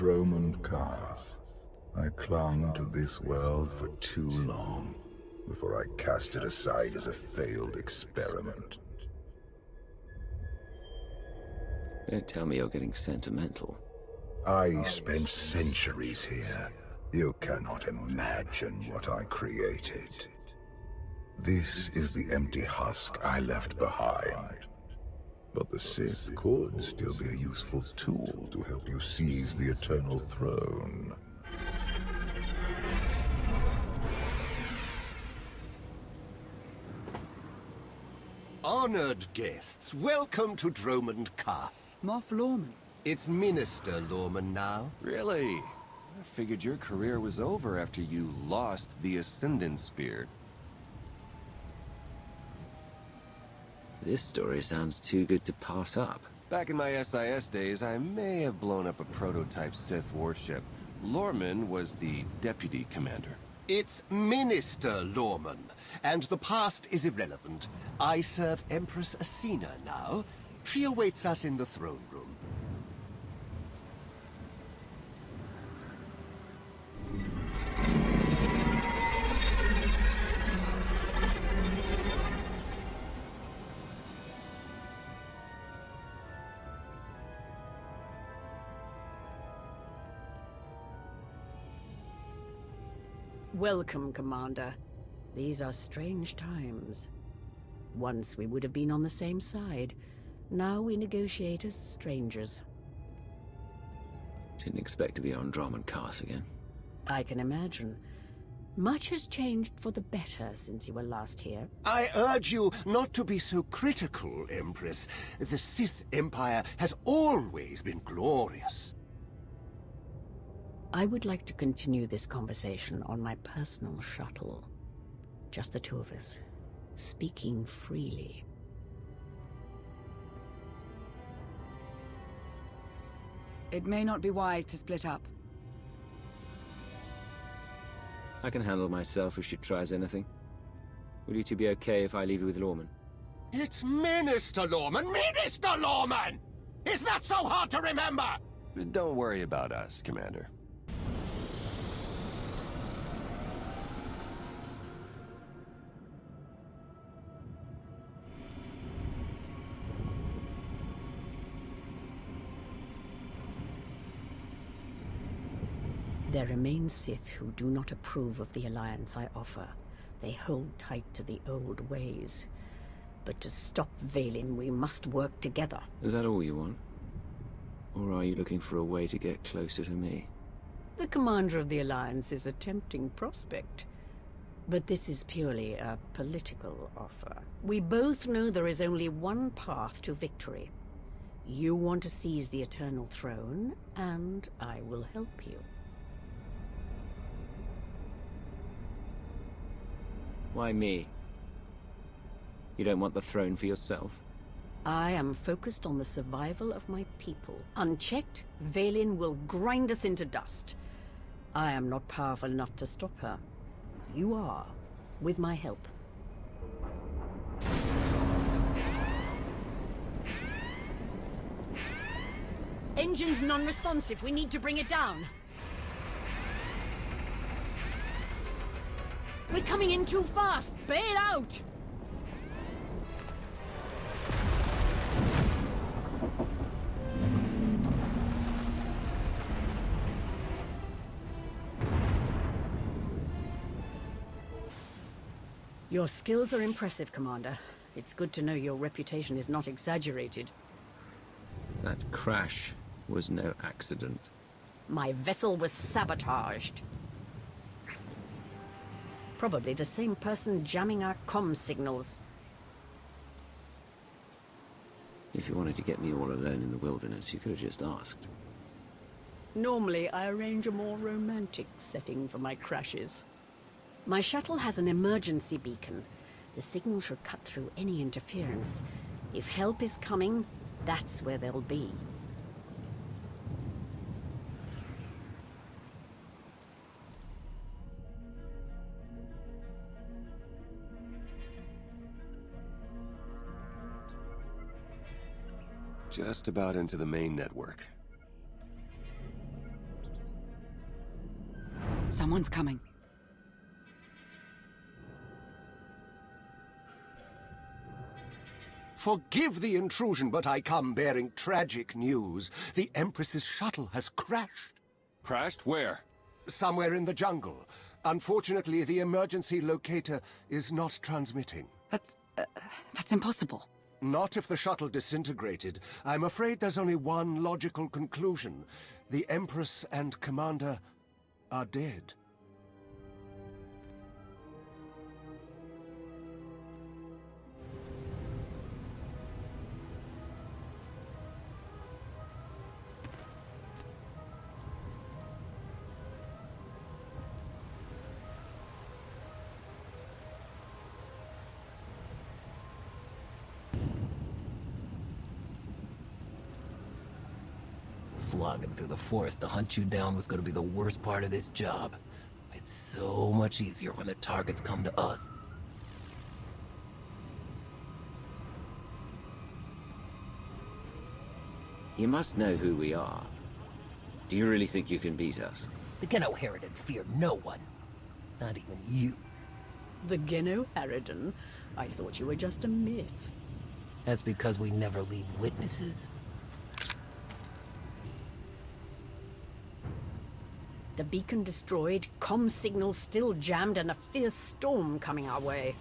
Dromund Kaas. I clung to this world for too long before I cast it aside as a failed experiment. Don't tell me you're getting sentimental. I spent centuries here. You cannot imagine what I created. This is the empty husk I left behind. But the Sith could still be a useful tool to help you seize the Eternal Throne. Honored guests, welcome to Dromund Kaas. Moff Lorman. It's Minister Lorman now. Really? I figured your career was over after you lost the Ascendant Spear. This story sounds too good to pass up. Back in my SIS days, I may have blown up a prototype Sith warship. Lorman was the deputy commander. It's Minister Lorman, and the past is irrelevant. I serve Empress Asina now. She awaits us in the throne room. Welcome, Commander. These are strange times. Once we would have been on the same side. Now we negotiate as strangers. Didn't expect to be on Dromund Kaas again. I can imagine. Much has changed for the better since you were last here. I urge you not to be so critical, Empress. The Sith Empire has always been glorious. I would like to continue this conversation on my personal shuttle. Just the two of us, speaking freely. It may not be wise to split up. I can handle myself if she tries anything. Will you two be okay if I leave you with Lorman? It's Minister Lorman! Minister Lorman! Is that so hard to remember? Don't worry about us, Commander. There remain Sith who do not approve of the alliance I offer. They hold tight to the old ways. But to stop Vaylin, we must work together. Is that all you want? Or are you looking for a way to get closer to me? The commander of the alliance is a tempting prospect. But this is purely a political offer. We both know there is only one path to victory. You want to seize the Eternal Throne, and I will help you. Why me? You don't want the throne for yourself? I am focused on the survival of my people. Unchecked, Vaylin will grind us into dust. I am not powerful enough to stop her. You are, with my help. Engine's non-responsive. We need to bring it down. We're coming in too fast! Bail out! Your skills are impressive, Commander. It's good to know your reputation is not exaggerated. That crash was no accident. My vessel was sabotaged. Probably the same person jamming our comm signals. If you wanted to get me all alone in the wilderness, you could have just asked. Normally, I arrange a more romantic setting for my crashes. My shuttle has an emergency beacon. The signal should cut through any interference. If help is coming, that's where they'll be. Just about into the main network. Someone's coming. Forgive the intrusion, but I come bearing tragic news. The Empress's shuttle has crashed. Crashed? Where? Somewhere in the jungle. Unfortunately, the emergency locator is not transmitting. That's impossible. Not if the shuttle disintegrated. I'm afraid there's only one logical conclusion. The Empress and Commander are dead. Slogging through the forest to hunt you down was going to be the worst part of this job. It's so much easier when the targets come to us. You must know who we are. Do you really think you can beat us? The Geno Harridan fear no one. Not even you. The Geno Harridan? I thought you were just a myth. That's because we never leave witnesses. The beacon destroyed, comm signals still jammed, and a fierce storm coming our way.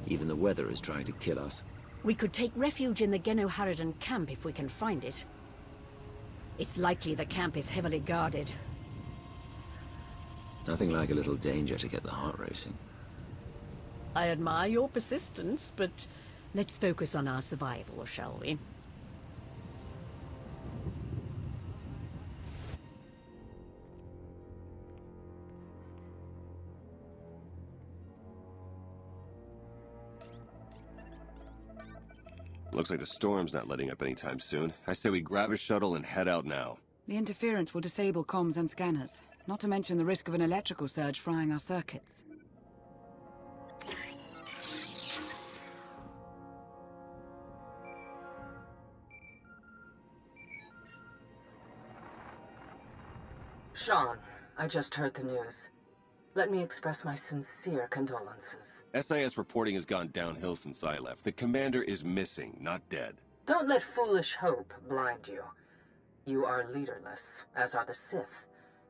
Even the weather is trying to kill us. We could take refuge in the Geno Harridan camp if we can find it. It's likely the camp is heavily guarded. Nothing like a little danger to get the heart racing. I admire your persistence, but let's focus on our survival, shall we? Looks like the storm's not letting up anytime soon. I say we grab a shuttle and head out now. The interference will disable comms and scanners, not to mention the risk of an electrical surge frying our circuits. Sean, I just heard the news. Let me express my sincere condolences. SIS reporting has gone downhill since I left. The commander is missing, not dead. Don't let foolish hope blind you. You are leaderless, as are the Sith.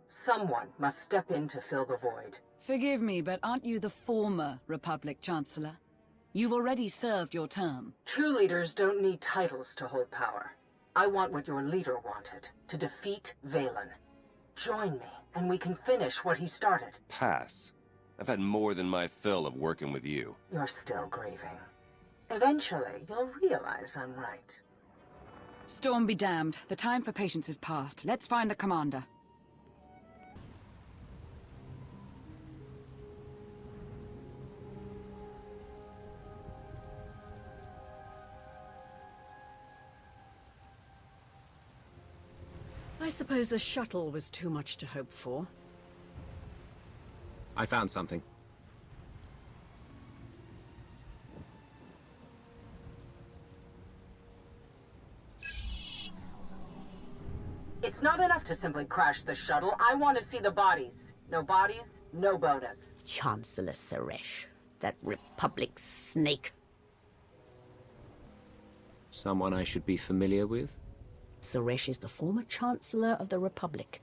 Someone must step in to fill the void. Forgive me, but aren't you the former Republic Chancellor? You've already served your term. True leaders don't need titles to hold power. I want what your leader wanted, to defeat Valen. Join me, and we can finish what he started. Pass. I've had more than my fill of working with you. You're still grieving. Eventually, you'll realize I'm right. Storm be damned. The time for patience is past. Let's find the commander. I suppose the shuttle was too much to hope for. I found something. It's not enough to simply crash the shuttle. I want to see the bodies. No bodies, no bonus. Chancellor Suresh, that Republic snake. Someone I should be familiar with? Suresh is the former Chancellor of the Republic,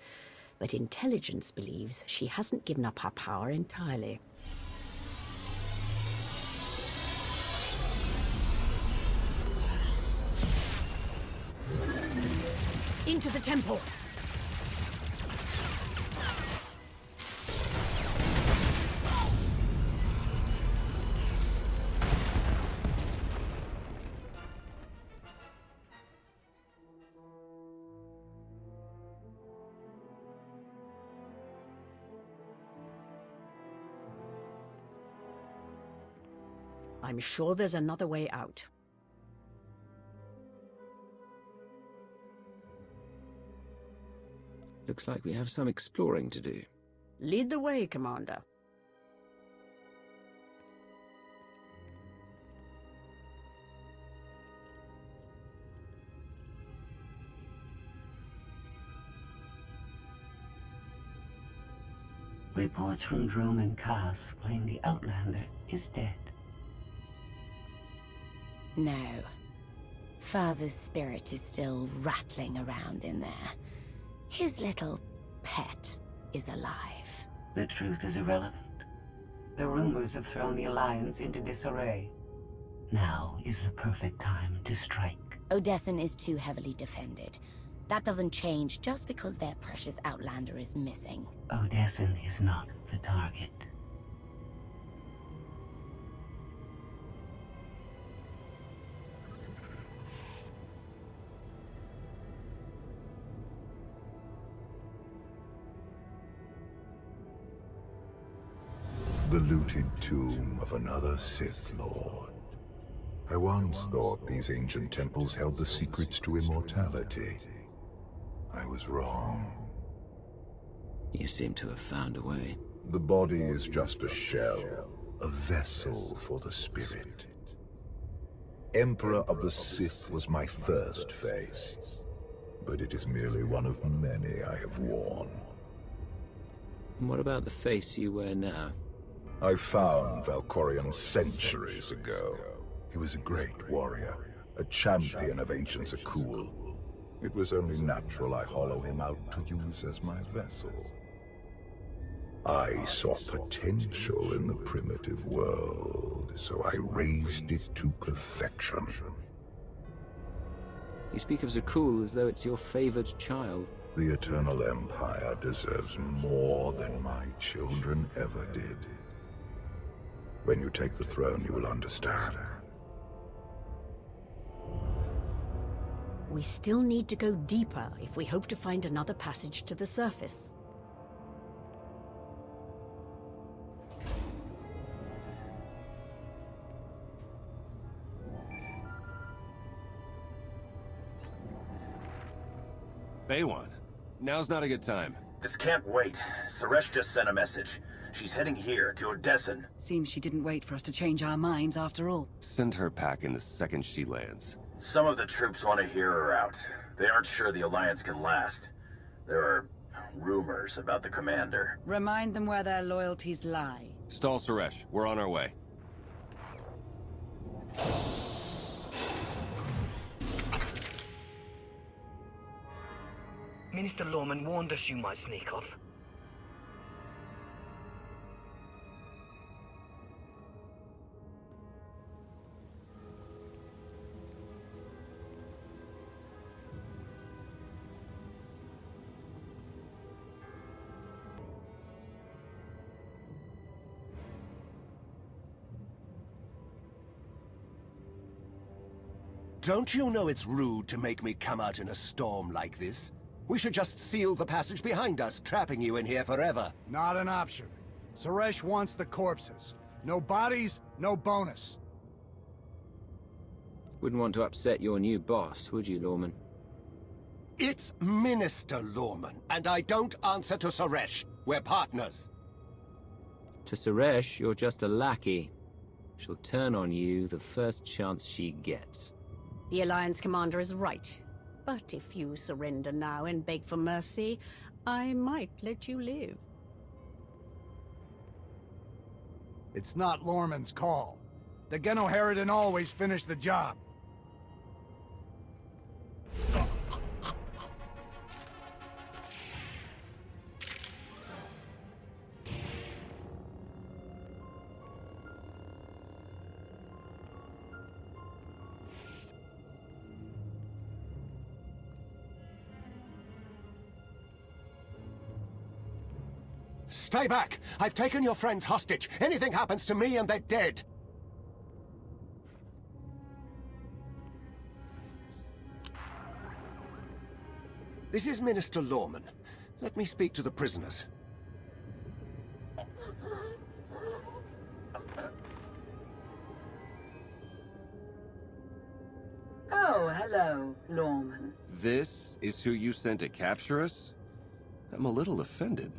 but intelligence believes she hasn't given up her power entirely. Into the temple! I'm sure there's another way out. Looks like we have some exploring to do. Lead the way, Commander. Reports from Drome and Cass claim the Outlander is dead. No. Father's spirit is still rattling around in there. His little pet is alive. The truth is irrelevant. The rumors have thrown the Alliance into disarray. Now is the perfect time to strike. Odesson is too heavily defended. That doesn't change just because their precious Outlander is missing. Odesson is not the target. The looted tomb of another Sith Lord. I once thought these ancient temples held the secrets to immortality. I was wrong. You seem to have found a way. The body is just a shell, a vessel for the spirit. Emperor of the Sith was my first face, but it is merely one of many I have worn. And what about the face you wear now? I found Valkorion centuries ago. He was a great warrior, a champion of ancient Zakul. It was only natural I hollow him out to use as my vessel. I saw potential in the primitive world, so I raised it to perfection. You speak of Zakul as though it's your favored child. The Eternal Empire deserves more than my children ever did. When you take the throne, you will understand. We still need to go deeper if we hope to find another passage to the surface. Baywan, now's not a good time. This can't wait. Suresh just sent a message. She's heading here, to Odesson. Seems she didn't wait for us to change our minds after all. Send her packing the second she lands. Some of the troops want to hear her out. They aren't sure the Alliance can last. There are rumors about the commander. Remind them where their loyalties lie. Stall Suresh, we're on our way. Minister Lorman warned us you might sneak off. Don't you know it's rude to make me come out in a storm like this? We should just seal the passage behind us, trapping you in here forever. Not an option. Suresh wants the corpses. No bodies, no bonus. Wouldn't want to upset your new boss, would you, Lorman? It's Minister Lorman, and I don't answer to Suresh. We're partners. To Suresh, you're just a lackey. She'll turn on you the first chance she gets. The Alliance commander is right. But if you surrender now and beg for mercy, I might let you live. It's not Lorman's call. The Genoheridan always finish the job. Stay back! I've taken your friends hostage. Anything happens to me and they're dead. This is Minister Lorman. Let me speak to the prisoners. Oh, hello, Lorman. This is who you sent to capture us? I'm a little offended.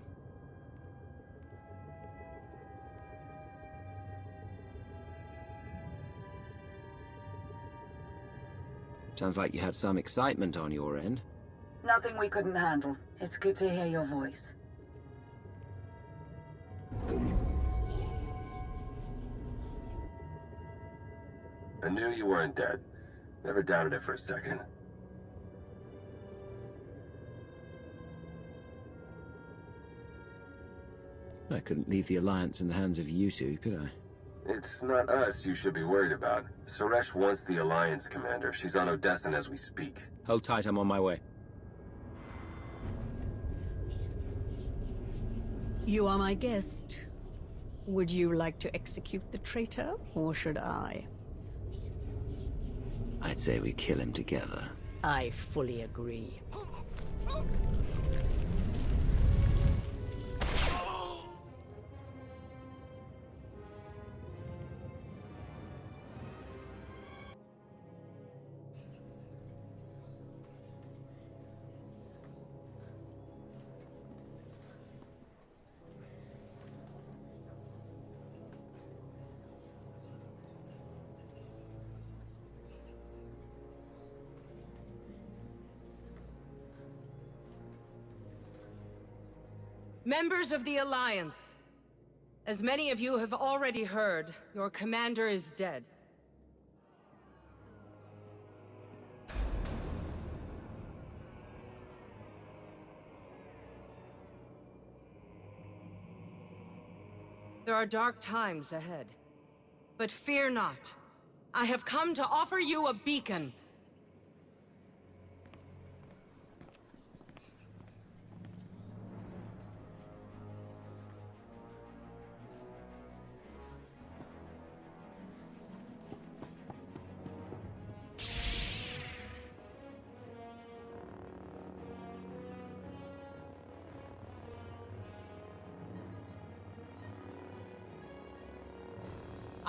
Sounds like you had some excitement on your end. Nothing we couldn't handle. It's good to hear your voice. I knew you weren't dead. Never doubted it for a second. I couldn't leave the Alliance in the hands of you two, could I? It's not us you should be worried about. Suresh wants the Alliance commander. She's on Odessan as we speak. Hold tight, I'm on my way. You are my guest. Would you like to execute the traitor, or should I? I'd say we kill him together. I fully agree. Members of the Alliance, as many of you have already heard, your commander is dead. There are dark times ahead. But fear not. I have come to offer you a beacon.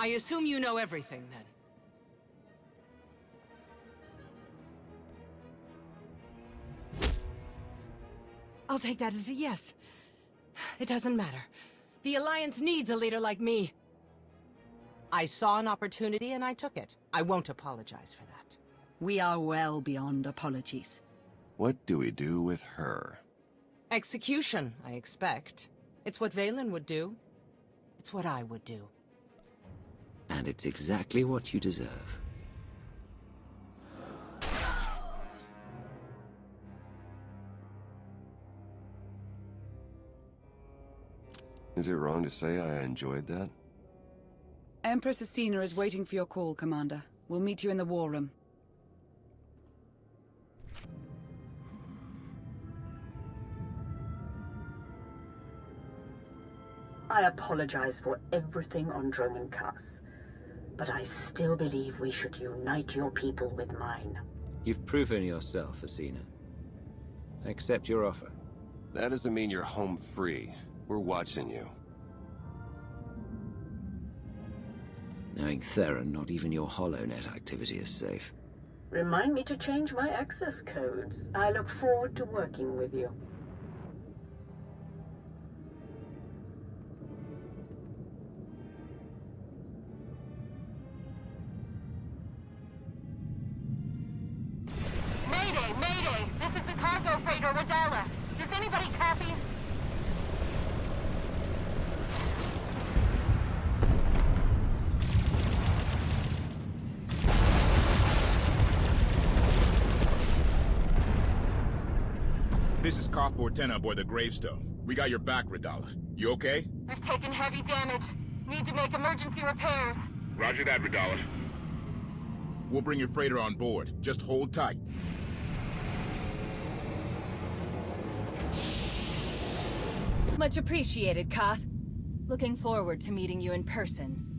I assume you know everything, then. I'll take that as a yes. It doesn't matter. The Alliance needs a leader like me. I saw an opportunity and I took it. I won't apologize for that. We are well beyond apologies. What do we do with her? Execution, I expect. It's what Valen would do. It's what I would do. And it's exactly what you deserve. Is it wrong to say I enjoyed that? Empress Asina is waiting for your call, Commander. We'll meet you in the war room. I apologize for everything on Droman Kaas, but I still believe we should unite your people with mine. You've proven yourself, Asina. I accept your offer. That doesn't mean you're home free. We're watching you. Knowing Theron, not even your HoloNet activity is safe. Remind me to change my access codes. I look forward to working with you. Mayday! Mayday! This is the cargo freighter Radala. Does anybody copy? This is Kothbor 10 aboard the Gravestone. We got your back, Radala. You okay? We've taken heavy damage. Need to make emergency repairs. Roger that, Radala. We'll bring your freighter on board. Just hold tight. Much appreciated, Koth. Looking forward to meeting you in person.